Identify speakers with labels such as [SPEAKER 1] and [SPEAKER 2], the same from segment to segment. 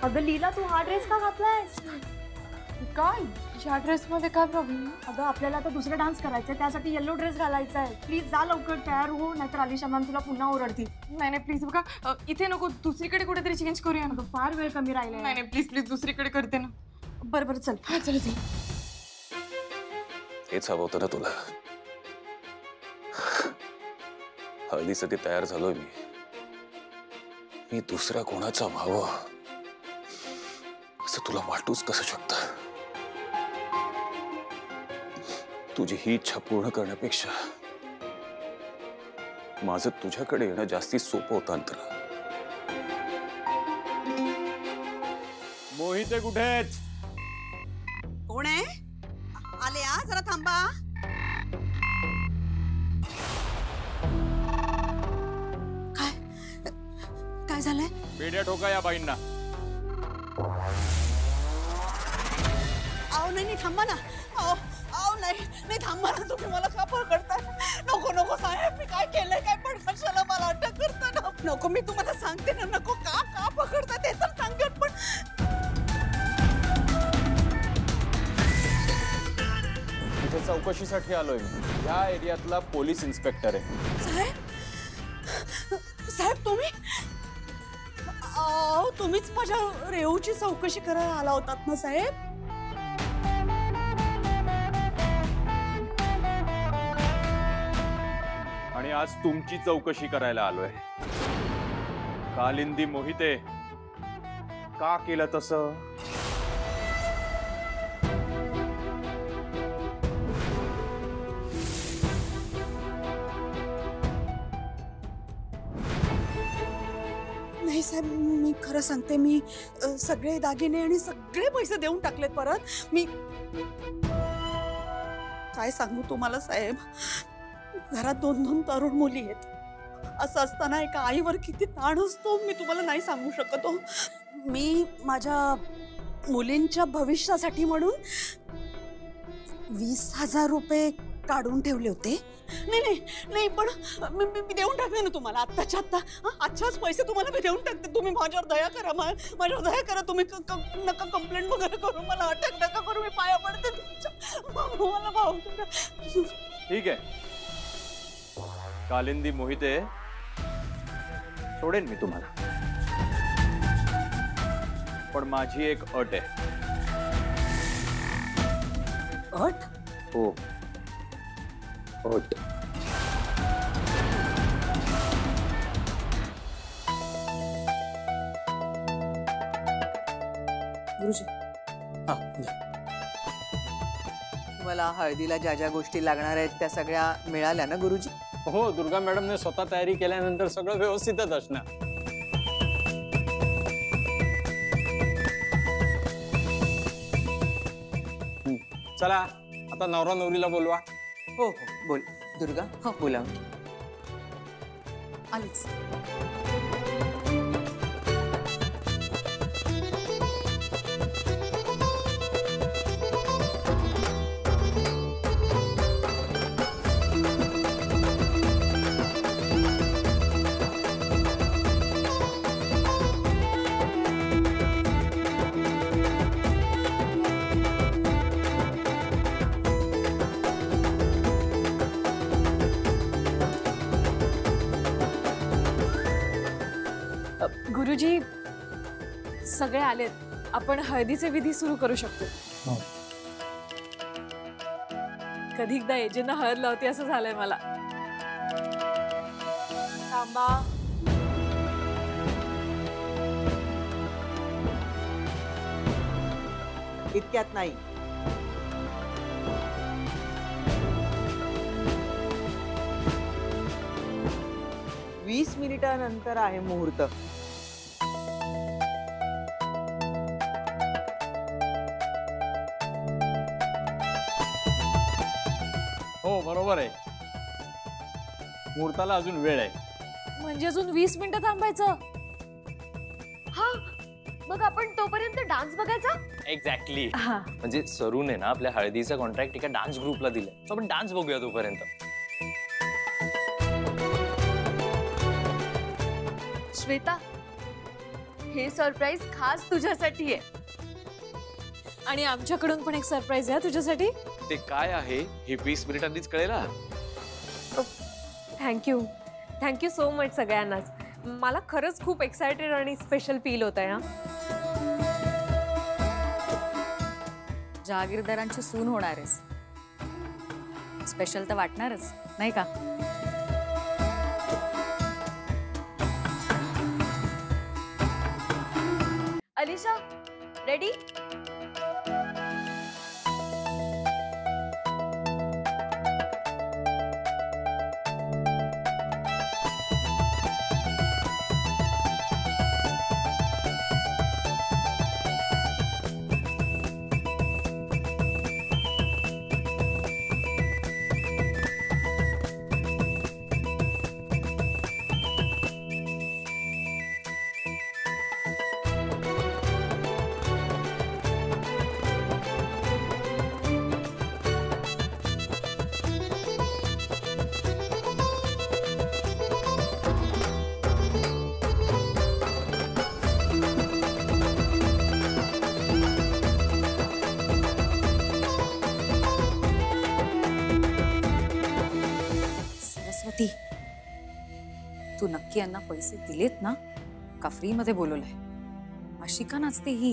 [SPEAKER 1] अगं लीला, तू हा ड्रेस का घातलायस?
[SPEAKER 2] काय या ड्रेस मध्ये काय प्रॉब्लेम?
[SPEAKER 1] अगं आपल्याला आता दुसरा डान्स करायचा आहे, त्यासाठी येलो ड्रेस घालायचा आहे. प्लीज जा लवकर तयार हो, नाहीतर अलिशा मॅम तुला पुन्हा ओरडतील.
[SPEAKER 2] नाही नाही प्लीज बघा, इथे नको, दुसरीकडे कुठेतरी चेंज करूया ना.
[SPEAKER 1] अगं फार वेळ कमी राहिलाय.
[SPEAKER 2] नाही नाही प्लीज प्लीज दुसरीकडे करते ना.
[SPEAKER 1] बरं बरं चल.
[SPEAKER 2] हा चल चल.
[SPEAKER 3] हेच हवं होतं ना तुला. हळदीसाठी तयार झालोय मी दुसऱ्या कोणाचा व्हावं असं तुला वाटूच कसं शकतं? तुझी ही इच्छा पूर्ण करण्यापेक्षा माझं तुझ्याकडे येणं जास्ती सोपं होतं अंतरा.
[SPEAKER 4] मोहिते कुठे आहेत?
[SPEAKER 5] कोण आहे? आले आ, जरा थांबा. काय काय झालंय?
[SPEAKER 4] बेड्या ठोका या बाईंना.
[SPEAKER 5] आओ नाही थांबा ना. आओ आओ नाही थांबा ना. तुम्ही मला का पकडताय? नको नको साहेब, मी काय केलंय? काय पण कशाला मला अटक करता ना? नको, मी तुम्हाला सांगते ना, नको. का पकडता ते तर सांगत. पण
[SPEAKER 4] इथे चौकशीसाठी आलोय मी. या एरियातला पोलीस इन्स्पेक्टर आहे.
[SPEAKER 5] साहेब तुम्ही तुम्हीच माझ्या रेऊची चौकशी करायला आला होतात ना साहेब?
[SPEAKER 4] आणि आज तुमची चौकशी करायला आलोय. कालिंदी मोहिते का केलं तसं?
[SPEAKER 5] नाही साहेब, मी खरं सांगते, मी सगळे दागिने आणि सगळे पैसे देऊन टाकलेत परत. मी काय सांगू तुम्हाला साहेब, घरात 2-2 तरुण मुली आहेत. असं असताना एका आईवर किती ताण असतो मी तुम्हाला नाही सांगू शकत. मी माझ्या मुलींच्या भविष्यासाठी म्हणून 20,000 रुपये काढून ठेवले होते. नाही पण मी देऊन टाकते ना तुम्हाला आत्ताच्या आत्ता. आजच्याच पैसे तुम्हाला मी देऊन टाकते. तुम्ही माझ्यावर दया करा, माझ्यावर दया करा. तुम्ही नका कंप्लेंट वगैरे करू, मला अटक नका करू. मी पाया पडते तुमच्या. मला भाऊ
[SPEAKER 4] ठीक आहे कालिंदी मोहिते, सोडेन मी तुम्हाला, पण माझी एक अट आहे.
[SPEAKER 5] अट?
[SPEAKER 4] हो, अट.
[SPEAKER 5] गुरुजी,
[SPEAKER 6] तुम्हाला हळदीला ज्या ज्या गोष्टी लागणार आहेत त्या सगळ्या मिळाल्या ना गुरुजी?
[SPEAKER 7] हो, दुर्गा मॅडमने स्वतः तयारी केल्यानंतर सगळं व्यवस्थितच असणार. चला आता नवरा नवरीला बोलवा.
[SPEAKER 6] हो हो बोल दुर्गा. हो बोला.
[SPEAKER 5] आलीच.
[SPEAKER 2] गुरुजी सगळे आलेत, आपण हळदीचे विधी सुरू करू शकतो. कधी एकदा एजेंना हळद लावते असं झालंय मला. थांबा.
[SPEAKER 6] इतक्यात नाही. वीस मिनिटानंतर आहे मुहूर्त.
[SPEAKER 7] हो बरोबर आहे, मुहूर्ताला अजून वेळ आहे.
[SPEAKER 2] म्हणजे अजून 20 मिनिटं थांबायचं? हा, मग आपण तोपर्यंत डान्स बघायचा.
[SPEAKER 8] एक्झॅक्टली. म्हणजे सरूने ना आपल्या हळदीचा कॉन्ट्रॅक्ट एका डान्स ग्रुपला दिलाय, सो आपण डान्स बघूया तोपर्यंत.
[SPEAKER 2] श्वेता, हे सरप्राईज खास तुझ्यासाठी आहे.
[SPEAKER 9] आणि आमच्याकडून पण एक सरप्राईज आहे तुझ्यासाठी.
[SPEAKER 8] ते काय आहे हे 20 मिनिटांनीच कळेल ना.
[SPEAKER 2] थँक्यू सो मच सगळ्यांनाच. मला खरंच खूप एक्सायटेड आणि स्पेशल फील होत आहे हा.
[SPEAKER 10] जहागीरदारांची सून होणार आहेस, स्पेशल तर वाटणारच नाही का.
[SPEAKER 2] अलिशा रेडी.
[SPEAKER 10] सरस्वती, तू नक्की यांना पैसे दिलेत ना का फ्री मध्ये बोलवलंय? अशी का नाचते ही?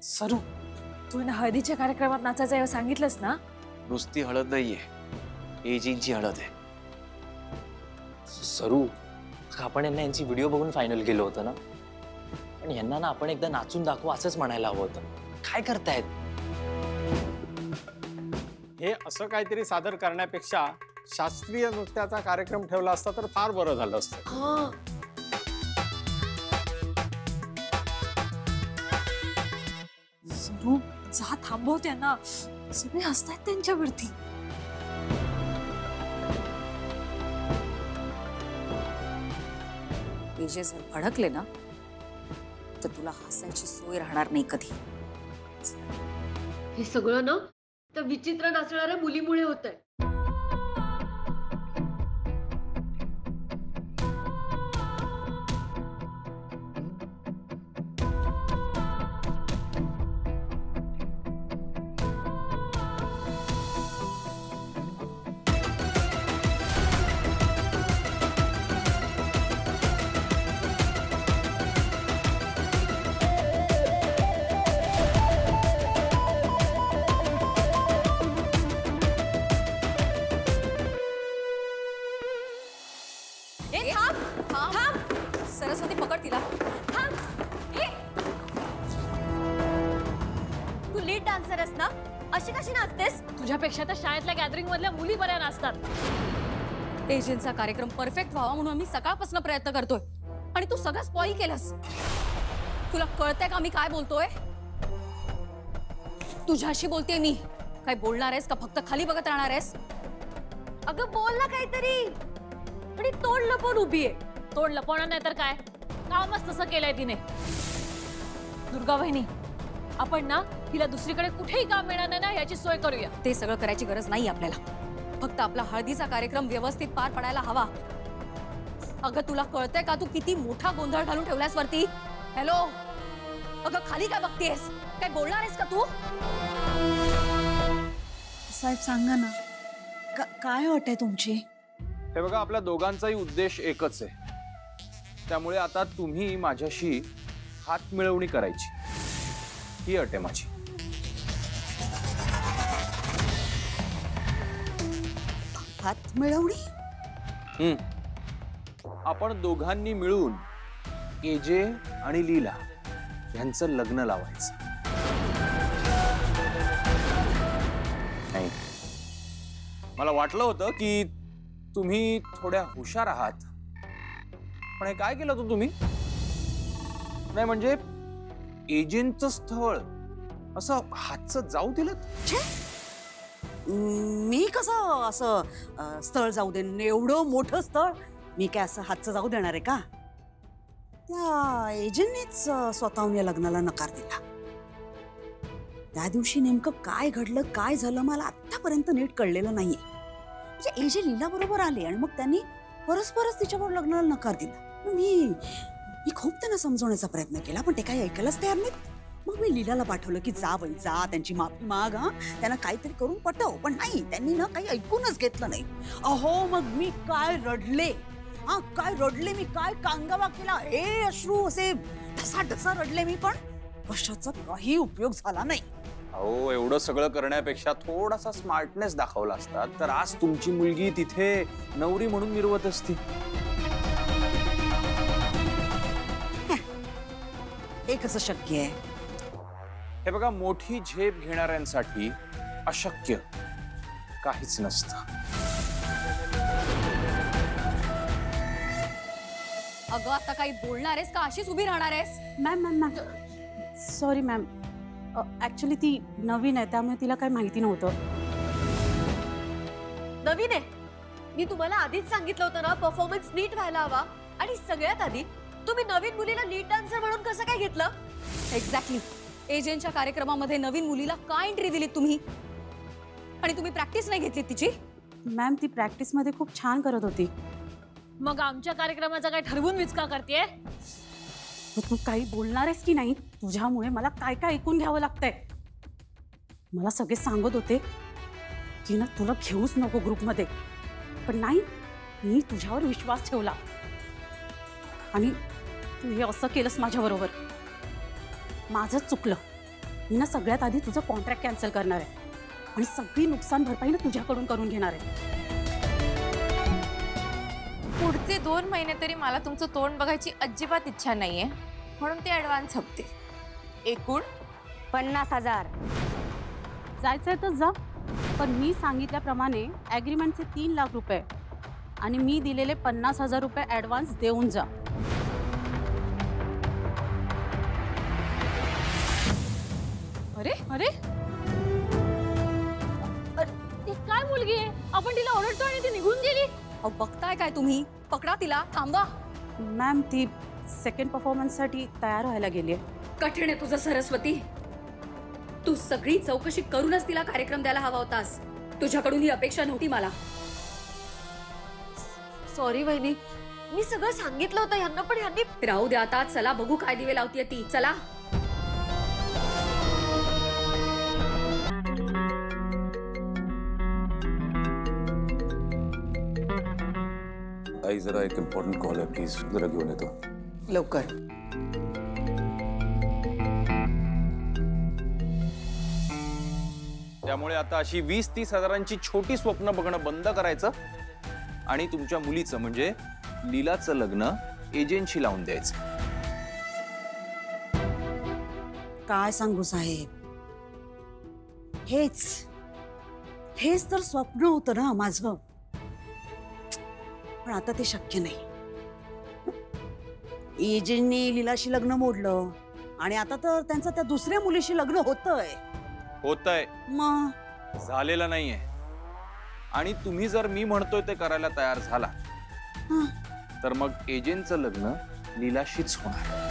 [SPEAKER 9] सरू, तू ना हळदीच्या कार्यक्रमात नाचायचं आहे सांगितलंस ना.
[SPEAKER 8] नुसती हळद नाहीये, एजींची हळद आहे. सरू, आपण यांना यांची व्हिडिओ बघून फायनल केलं होतं ना. पण यांना ना आपण एकदा नाचून दाखवू असंच म्हणायला हवं होतं. काय करतायत?
[SPEAKER 7] हे असं काहीतरी सादर करण्यापेक्षा शास्त्रीय नृत्याचा कार्यक्रम ठेवला असता तर फार बरं झालं असतं.
[SPEAKER 9] सरू, जा थांबव त्यांना. सगळे हसतायत त्यांच्यावरती.
[SPEAKER 10] जे जर भडकले ना तर तुला हसायची सोय राहणार नाही कधी.
[SPEAKER 2] हे सगळं ना त्या विचित्र नाचणाऱ्या मुलीमुळे होत आहे.
[SPEAKER 10] सरस्वती, पकड तिला.
[SPEAKER 2] तू लीड डान्सर आहेस ना, अशी कशी नाचतेस?
[SPEAKER 9] तुझ्यापेक्षा तर शाळेतल्या गॅदरिंग मधल्या मुली बऱ्या नाचतात.
[SPEAKER 10] एजंटचा कार्यक्रम परफेक्ट व्हावा म्हणून आम्ही सकाळपासून प्रयत्न करतोय आणि तू सगळं स्पॉइल केलंस. तुला कळतंय का मी काय बोलतोय? तुझ्याशी बोलतेय मी. काय बोलणार आहेस का फक्त खाली बघत राहणार आहेस?
[SPEAKER 2] अगं बोल ना काहीतरी. आणि तोंड लपवून उभी आहे.
[SPEAKER 9] तोंड लपवणार नाही तर काय, कामच तसं केलंय तिने. दुर्गा वहिनी, आपण ना हिला दुसरीकडे कुठेही काम मिळणार नाही ना याची सोय करूया.
[SPEAKER 10] ते सगळं करायची गरज नाही आपल्याला. फक्त आपला हळदीचा कार्यक्रम व्यवस्थित पार पडायला हवा. अगं तुला कळतंय का तू किती मोठा गोंधळ घालून ठेवलास वरती? हॅलो, अगं खाली काय बघतेस? काय बोलणार आहेस का तू?
[SPEAKER 5] साहेब सांगा ना, काय अट आहे तुमची?
[SPEAKER 4] हे बघा, आपल्या दोघांचाही उद्देश एकच आहे. त्यामुळे आता तुम्ही माझ्याशी हात मिळवणी करायची, ही अट आहे माझी.
[SPEAKER 5] हात मिळवणी?
[SPEAKER 4] आपण दोघांनी मिळून एजे आणि लीला यांचं लग्न लावायचं. नाही, मला वाटलं होतं की तुम्ही थोड्या हुशार आहात, पण हे काय केलं तुम्ही? नाही म्हणजे एजंटचं स्थळ असं हातचं जाऊ दिलं?
[SPEAKER 5] मी कसं असं स्थळ जाऊ दे? एवढं मोठं स्थळ मी काय असं हातचं जाऊ देणार आहे का? त्या एजंटनेच स्वतःहून या लग्नाला नकार दिला. त्या दिवशी नेमकं काय घडलं, काय झालं मला आतापर्यंत नीट कळलेलं नाहीये. म्हणजे एजे लीला बरोबर आले आणि मग त्यांनी परस्परच तिच्यावर लग्नाला नकार दिला. मी खूप त्यांना समजवण्याचा प्रयत्न केला, पण ते काही ऐकायलाच तयार नाहीत. मग मी लीलाला पाठवलं की जा बाई जा, त्यांची माफी माग, हा त्यांना काहीतरी करून पटव. पण नाही, त्यांनी ना काही ऐकूनच घेतलं नाही. अहो मग मी काय रडले, काय रडले मी, काय कांगावा केला, हे अश्रू असे ढसा रडले मी, पण कशाचा काही उपयोग झाला नाही.
[SPEAKER 4] अहो एवढं सगळं करण्यापेक्षा थोडासा स्मार्टनेस दाखवला असता तर आज तुमची मुलगी तिथे नवरी म्हणून मिरवत असती.
[SPEAKER 5] हे कसं शक्य आहे?
[SPEAKER 4] हे बघा, मोठी झेप घेणाऱ्यांसाठी अशक्य काहीच नसतं.
[SPEAKER 10] अगं आता काही बोलणार आहेस का अशीच उभी राहणार आहेस?
[SPEAKER 1] मॅम सॉरी मॅम, ऍक्च्युली ती नवीन आहे त्यामुळे तिला काही माहिती नव्हतं.
[SPEAKER 2] नवीन आहे, मी तुम्हाला आधीच सांगितलं होतं ना परफॉर्मन्स नीट व्हायला हवा. आणि सगळ्यात आधी तुम्ही नवीन मुलीला लीड डान्सर म्हणून कसं काय घेतलं?
[SPEAKER 10] एक्झॅक्टली. एजंटच्या कार्यक्रमामध्ये नवीन मुलीला का एंट्री दिलीत तुम्ही? आणि तुम्ही प्रॅक्टिस नाही घेतली तिची?
[SPEAKER 1] मॅम ती प्रॅक्टिस मध्ये खूप छान करत होती.
[SPEAKER 9] मग आमच्या कार्यक्रमाचा काय ठरवून विचका करतेय?
[SPEAKER 1] तू काही बोलणार आहेस की नाही? तुझ्यामुळे मला काय काय ऐकून घ्यावं लागतंय. मला सगळे सांगत होते की ना तुला घेऊच नको ग्रुपमध्ये, पण नाही, मी तुझ्यावर विश्वास ठेवला आणि तू हे असं केलंस माझ्याबरोबर. माझंच चुकलं. मी ना सगळ्यात आधी तुझं कॉन्ट्रॅक्ट कॅन्सल करणार आहे आणि सगळी नुकसान भरपाई ना तुझ्याकडून करून घेणार आहे.
[SPEAKER 11] पुढचे 2 महिने तरी मला तुमचं तोंड बघायची अजिबात इच्छा नाहीये, म्हणून ते ऍडव्हान्स हप्ते एकूण
[SPEAKER 1] 50,000. जायचंय तर जा, पण मी सांगितल्याप्रमाणे ॲग्रीमेंटचे 3 लाख रुपये आणि मी दिलेले 50,000 रुपये ॲडव्हान्स देऊन जा.
[SPEAKER 2] अरे
[SPEAKER 9] अरे ती काय मुलगी आहे? आपण तिला ओरडतो आणि ती निघून गेली.
[SPEAKER 10] अहो बघताय काय तुम्ही? पकडा तिला, थांबा.
[SPEAKER 1] मॅम ती सेकंड परफॉर्मन्ससाठी तयार व्हायला गेली आहे.
[SPEAKER 10] कठीण आहे तुझं सरस्वती. तू सगळी चौकशी करूनच तिला कार्यक्रम द्यायला हवा होतास. तुझ्याकडून ही अपेक्षा नव्हती मला.
[SPEAKER 2] सॉरी वहिनी, मी सगळं सांगितलं होतं यांना, पण यांनी.
[SPEAKER 10] राहू द्या आता, चला बघू काय दिवे लावतीये ती. चला.
[SPEAKER 3] आई जरा एक इम्पॉर्टंट कॉल आहे, प्लीज जरा घेऊन येतो.
[SPEAKER 6] लवकर.
[SPEAKER 4] त्यामुळे आता अशी 20-30 हजारांची छोटी स्वप्न बघणं बंद करायचं आणि तुमच्या मुलीचं म्हणजे लीलाचं लग्न एजंटशी लावून द्यायचं.
[SPEAKER 5] काय सांगू साहेब, हेच तर स्वप्न होतं ना माझं, पण आता ते शक्य नाही. एजंटने लीलाशी लग्न मोडलं आणि आता तर त्यांचं त्या दुसऱ्या मुलीशी लग्न होतंय. मग
[SPEAKER 4] झालेलं नाहीये. आणि तुम्ही जर मी म्हणतोय ते करायला तयार झाला तर मग एजंटचं लग्न लीलाशीच होणार.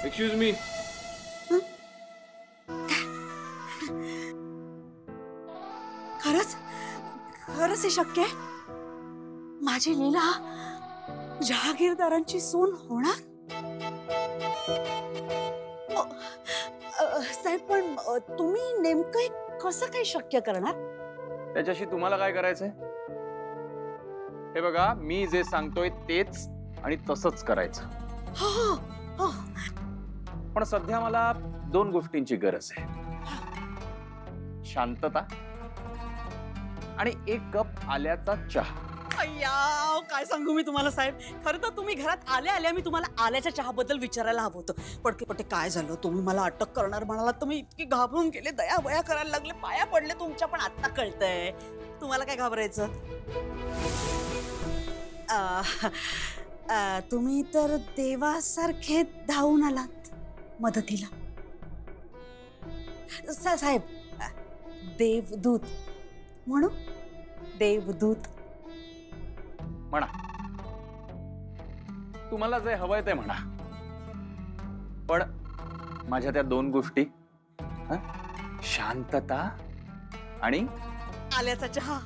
[SPEAKER 4] Excuse me.
[SPEAKER 5] खरंच हे शक्य आहे? माझी लीला जहागीरदारांची सून होणार? साहेब पण तुम्ही नेमकं हे कसं काय शक्य करणार?
[SPEAKER 4] त्याच्याशी तुम्हाला काय करायचंय? हे बघा, मी जे सांगतोय तेच आणि तसंच करायचं. पण सध्या मला 2 गोष्टींची गरज आहे. शांतता आणि 1 कप आल्याचा चहा.
[SPEAKER 5] अय्या, काय सांगू मी तुम्हाला साहेब. खरं तर तुम्ही घरात आल्या मी तुम्हाला आल्याच्या चहाबद्दल विचारायला हवं होतं. पटके काय झालं, तुम्ही मला अटक करणार म्हणालात तर मी इतकी घाबरून गेले, दया करायला लागले, पाया पडले तुमच्या. पण आता कळतंय तुम्हाला काय घाबरायचं. तुम्ही तर देवासारखे धावून आलात मदतीला. साहेब देवदूत म्हणू देवदूत
[SPEAKER 4] म्हणा, तुम्हाला जे हवंय ते म्हणा, पण माझ्या त्या 2 गोष्टी, शांतता आणि
[SPEAKER 5] आल्याचा चहा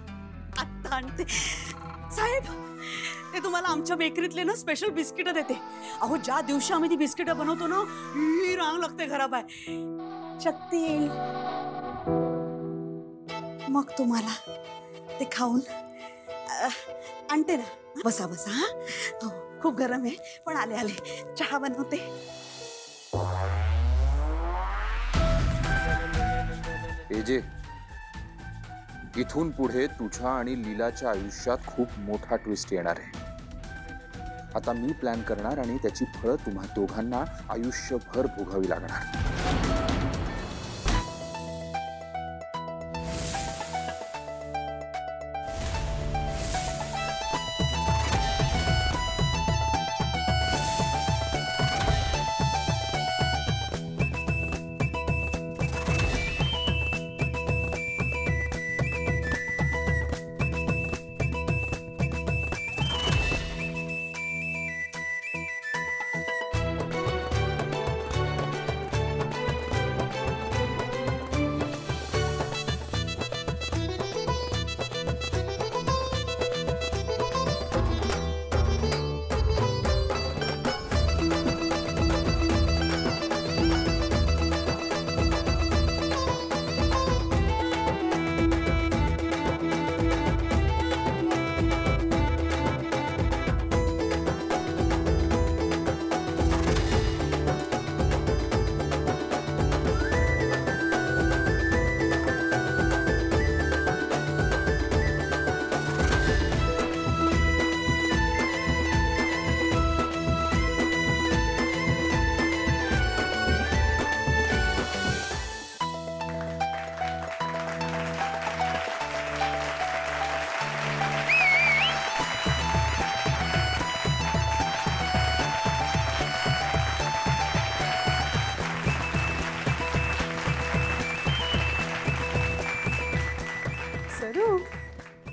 [SPEAKER 5] आत्ता आणते. साहेब ते तुम्हाला आमच्या बेकरीतले ना स्पेशल बिस्किट देते. अहो ज्या दिवशी आम्ही ती बिस्किट बनवतो ना, ही रांग लागते घराबाहेर. शक्ती येईल मग तुम्हाला ते खाऊन आणते ना. बसा बसा. हा हो, खूप गरम आहे, पण आले आले चहा बनवते.
[SPEAKER 3] एजे, इथून पुढे तुझ्या आणि लीलाच्या आयुष्यात खूप मोठा ट्विस्ट येणार आहे. आता मी प्लॅन करणार आणि त्याची फळं तुम्हा दोघांना आयुष्यभर भोगावी लागणार.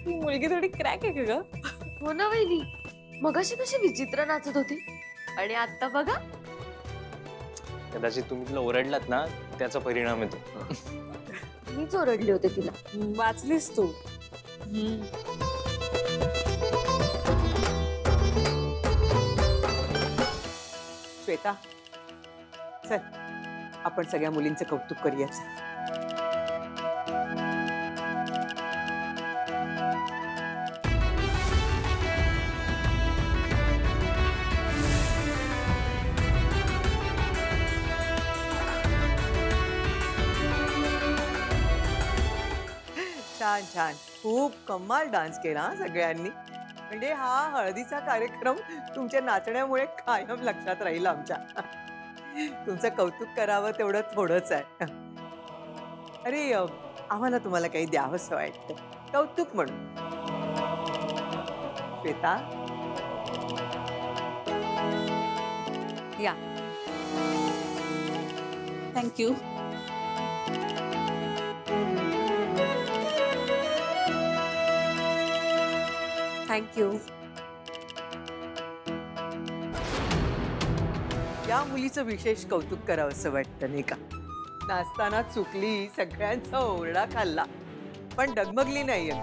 [SPEAKER 2] मुलगी थोडी क्रॅक आहे का ग? हो ना वहिनी, मगाशी कशी विचित्र नाचत होती आणि आता बघा.
[SPEAKER 8] कदाचित तुम्ही तिला ओरडलात ना, त्याचा परिणाम येतो.
[SPEAKER 2] मीच ओरडले होते तिला.
[SPEAKER 5] वाचलीस तू. श्वेता चल, आपण सगळ्या मुलींचं कौतुक करूया.
[SPEAKER 6] छान छान, खूप कमाल डान्स केला हा सगळ्यांनी. म्हणजे हा हळदीचा कार्यक्रम तुमच्या नाचण्यामुळे कायम लक्षात राहील आमच्या. तुमचं कौतुक करावं तेवढं थोडंच आहे. अरे आम्हाला तुम्हाला काही द्यावंसं वाटतं कौतुक म्हणून. श्वेता
[SPEAKER 5] या. थँक्यू.
[SPEAKER 2] थँक्यू.
[SPEAKER 6] या मुलीचं विशेष कौतुक करावं असं वाटतं नाही का? नाचताना चुकली, सगळ्यांचा ओरडा खाल्ला, पण डगमगली नाहीये.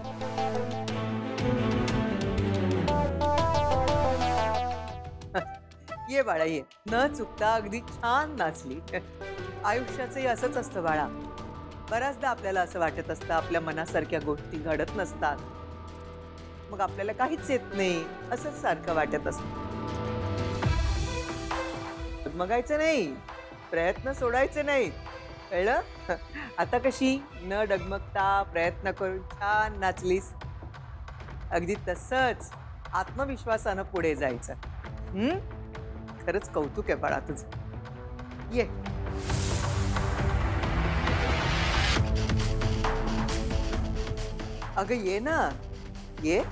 [SPEAKER 6] ये बाळा ये, न चुकता अगदी छान नाचली. आयुष्याचंही असंच असतं बाळा. बऱ्याचदा आपल्याला असं वाटत असतं आपल्या मनासारख्या गोष्टी घडत नसतात, मग आपल्याला काहीच येत नाही असंच सारखं वाटत असतं. डगमगायचं नाही, प्रयत्न सोडायचे नाही, कळलं? आता कशी न डगमगता प्रयत्न करून छान नाचलीस. अगदी तसंच आत्मविश्वासानं पुढे जायचं. खरंच कौतुक आहे बाळा तुझं. ये. अगं ये ना, ये.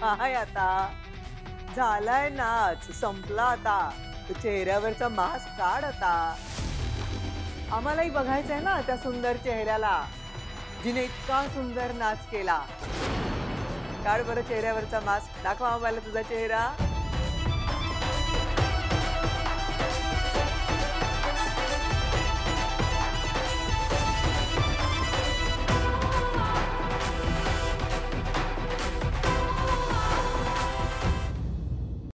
[SPEAKER 6] काय आता झालाय नाच, संपला आता. तो चेहऱ्यावरचा मास्क काढ आता. आम्हालाही बघायचंय ना त्या सुंदर चेहऱ्याला जिने इतका सुंदर नाच केला. काढ बरं चेहऱ्यावरचा मास्क, दाखवा आम्हाला तुझा चेहरा.